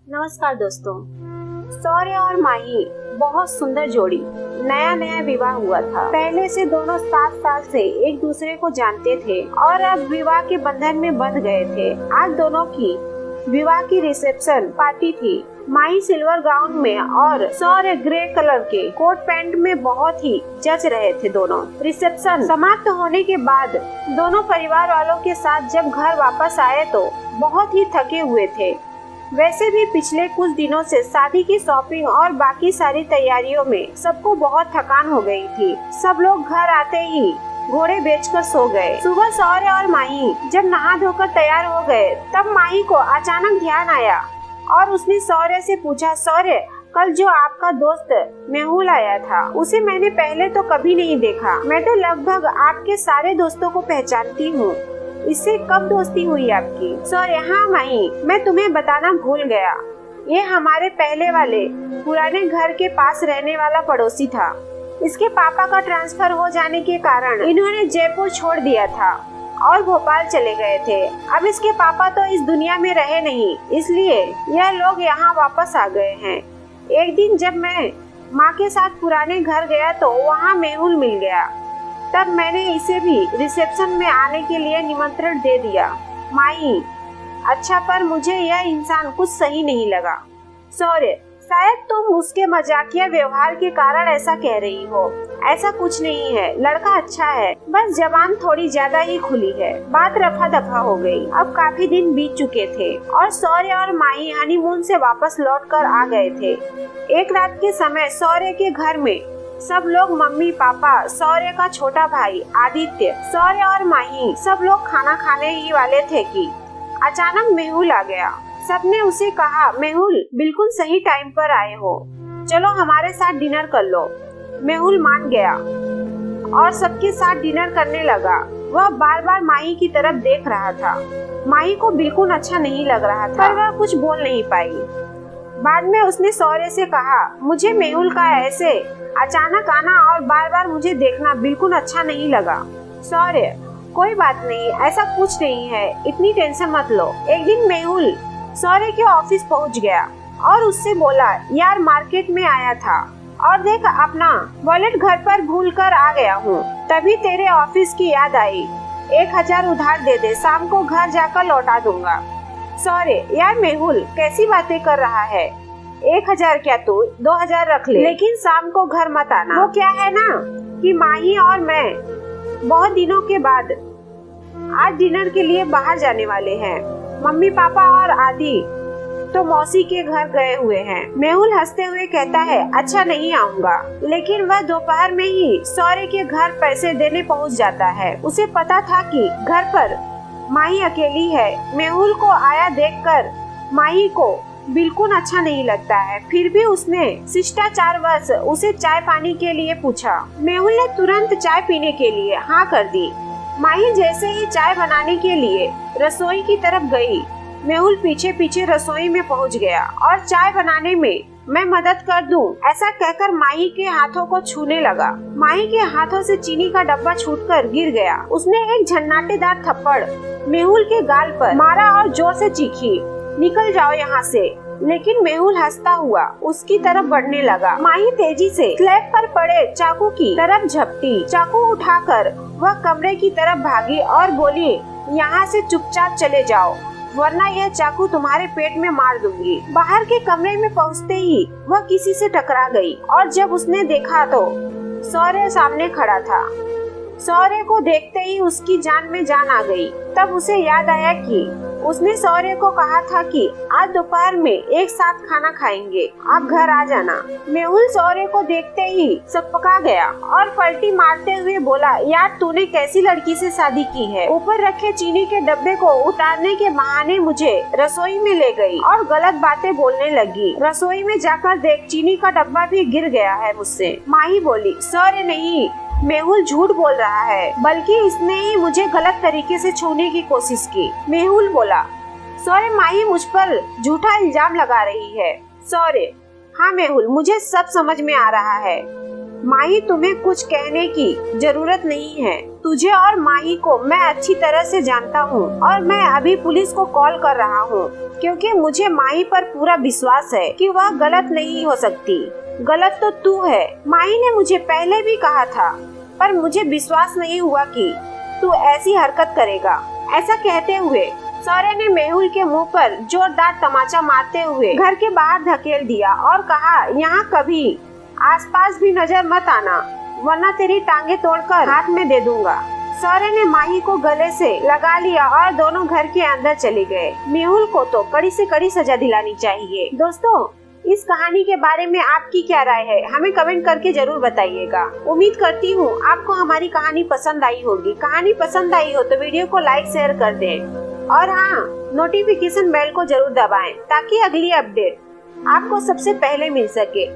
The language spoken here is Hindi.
नमस्कार दोस्तों। सौर्य और माही बहुत सुंदर जोड़ी। नया नया विवाह हुआ था। पहले से दोनों 7 साल से एक दूसरे को जानते थे और अब विवाह के बंधन में बंध गए थे। आज दोनों की विवाह की रिसेप्शन पार्टी थी। माही सिल्वर गाउन में और सौर्य ग्रे कलर के कोट पैंट में बहुत ही जच रहे थे दोनों। रिसेप्शन समाप्त होने के बाद दोनों परिवार वालों के साथ जब घर वापस आए तो बहुत ही थके हुए थे। वैसे भी पिछले कुछ दिनों से शादी की शॉपिंग और बाकी सारी तैयारियों में सबको बहुत थकान हो गई थी। सब लोग घर आते ही घोड़े बेचकर सो गए। सुबह सौर्य और माही जब नहा धोकर तैयार हो गए तब माही को अचानक ध्यान आया और उसने सौर्य से पूछा, सौर्य, कल जो आपका दोस्त मेहुल आया था उसे मैंने पहले तो कभी नहीं देखा। मैं तो लगभग आपके सारे दोस्तों को पहचानती हूँ। इससे कब दोस्ती हुई आपकी? सौर्य, हाँ माही, मैं तुम्हें बताना भूल गया। ये हमारे पहले वाले पुराने घर के पास रहने वाला पड़ोसी था। इसके पापा का ट्रांसफर हो जाने के कारण इन्होंने जयपुर छोड़ दिया था और भोपाल चले गए थे। अब इसके पापा तो इस दुनिया में रहे नहीं, इसलिए यह लोग यहाँ वापस आ गए हैं। एक दिन जब मैं माँ के साथ पुराने घर गया तो वहाँ मेहुल मिल गया। तब मैंने इसे भी रिसेप्शन में आने के लिए निमंत्रण दे दिया। माही, अच्छा, पर मुझे यह इंसान कुछ सही नहीं लगा। सौर्य, शायद तुम उसके मजाकिया व्यवहार के कारण ऐसा कह रही हो। ऐसा कुछ नहीं है, लड़का अच्छा है, बस जबान थोड़ी ज्यादा ही खुली है। बात रफा दफा हो गई। अब काफी दिन बीत चुके थे और सौर्य और माही हनीमून से वापस लौटकर आ गए थे। एक रात के समय सौर्य के घर में सब लोग, मम्मी पापा, सौर्य का छोटा भाई आदित्य, सौर्य और माही सब लोग खाना खाने ही वाले थे कि अचानक मेहुल आ गया। सबने उसे कहा, मेहुल, बिल्कुल सही टाइम पर आए हो, चलो हमारे साथ डिनर कर लो। मेहुल मान गया और सबके साथ डिनर करने लगा। वह बार बार माही की तरफ देख रहा था। माही को बिल्कुल अच्छा नहीं लग रहा था, पर वह कुछ बोल नहीं पाई। बाद में उसने सौर्य से कहा, मुझे मेहुल का ऐसे अचानक आना और बार बार मुझे देखना बिल्कुल अच्छा नहीं लगा। सौर्य, कोई बात नहीं, ऐसा कुछ नहीं है, इतनी टेंशन मत लो। एक दिन मेहुल सौर्य के ऑफिस पहुंच गया और उससे बोला, यार मार्केट में आया था और देख अपना वॉलेट घर पर भूल कर आ गया हूँ। तभी तेरे ऑफिस की याद आई। 1000 उधार दे दे, शाम को घर जाकर लौटा दूंगा। सौर्य, यार मेहुल कैसी बातें कर रहा है? 1000 क्या, तू 2000 रख ले, लेकिन शाम को घर मत आना। वो क्या है ना कि माही और मैं बहुत दिनों के बाद आज डिनर के लिए बाहर जाने वाले हैं। मम्मी पापा और आदि तो मौसी के घर गए हुए हैं। मेहुल हंसते हुए कहता है, अच्छा नहीं आऊंगा। लेकिन वह दोपहर में ही सौर्य के घर पैसे देने पहुंच जाता है। उसे पता था कि घर पर माही अकेली है। मेहुल को आया देखकर माही को बिल्कुल अच्छा नहीं लगता है, फिर भी उसने शिष्टाचारवश उसे चाय पानी के लिए पूछा। मेहुल ने तुरंत चाय पीने के लिए हाँ कर दी। माही जैसे ही चाय बनाने के लिए रसोई की तरफ गई, मेहुल पीछे पीछे रसोई में पहुंच गया और चाय बनाने में मैं मदद कर दूं, ऐसा कहकर माही के हाथों को छूने लगा। माही के हाथों से चीनी का डब्बा छूटकर गिर गया। उसने एक झन्नाटेदार थप्पड़ मेहुल के गाल पर मारा और जोर से चीखी, निकल जाओ यहाँ से। लेकिन मेहुल हंसता हुआ उसकी तरफ बढ़ने लगा। माही तेजी से स्लैब पर पड़े चाकू की तरफ झपटी। चाकू उठाकर वह कमरे की तरफ भागी और बोली, यहाँ से चुपचाप चले जाओ, वरना यह चाकू तुम्हारे पेट में मार दूंगी। बाहर के कमरे में पहुँचते ही वह किसी से टकरा गई और जब उसने देखा तो सौर्य सामने खड़ा था। सौर्य को देखते ही उसकी जान में जान आ गई। तब उसे याद आया कि उसने सौर्य को कहा था कि आज दोपहर में एक साथ खाना खाएंगे, आप घर आ जाना। मेहुल सौर्य को देखते ही सकपका गया और पलटी मारते हुए बोला, यार तूने कैसी लड़की से शादी की है? ऊपर रखे चीनी के डब्बे को उतारने के बहाने मुझे रसोई में ले गई और गलत बातें बोलने लगी। रसोई में जाकर देख, चीनी का डब्बा भी गिर गया है मुझसे। माही बोली, सौर्य नहीं, मेहुल झूठ बोल रहा है, बल्कि इसने ही मुझे गलत तरीके से छूने की कोशिश की। मेहुल बोला, सौर्य, माही मुझ पर झूठा इल्जाम लगा रही है। सौर्य, हाँ मेहुल, मुझे सब समझ में आ रहा है। माही तुम्हें कुछ कहने की जरूरत नहीं है। तुझे और माही को मैं अच्छी तरह से जानता हूँ और मैं अभी पुलिस को कॉल कर रहा हूँ, क्योंकि मुझे माही पर पूरा विश्वास है कि वह गलत नहीं हो सकती। गलत तो तू है। माही ने मुझे पहले भी कहा था, पर मुझे विश्वास नहीं हुआ कि तू ऐसी हरकत करेगा। ऐसा कहते हुए सौर्य ने मेहुल के मुंह पर जोरदार तमाचा मारते हुए घर के बाहर धकेल दिया और कहा, यहाँ कभी आसपास भी नजर मत आना, वरना तेरी टांगे तोड़कर हाथ में दे दूंगा। सौर्य ने माही को गले से लगा लिया और दोनों घर के अंदर चले गए। मेहुल को तो कड़ी से कड़ी सजा दिलानी चाहिए। दोस्तों, इस कहानी के बारे में आपकी क्या राय है, हमें कमेंट करके जरूर बताइएगा। उम्मीद करती हूँ आपको हमारी कहानी पसंद आई होगी। कहानी पसंद आई हो तो वीडियो को लाइक शेयर कर दें और हाँ, नोटिफिकेशन बेल को जरूर दबाएं ताकि अगली अपडेट आपको सबसे पहले मिल सके।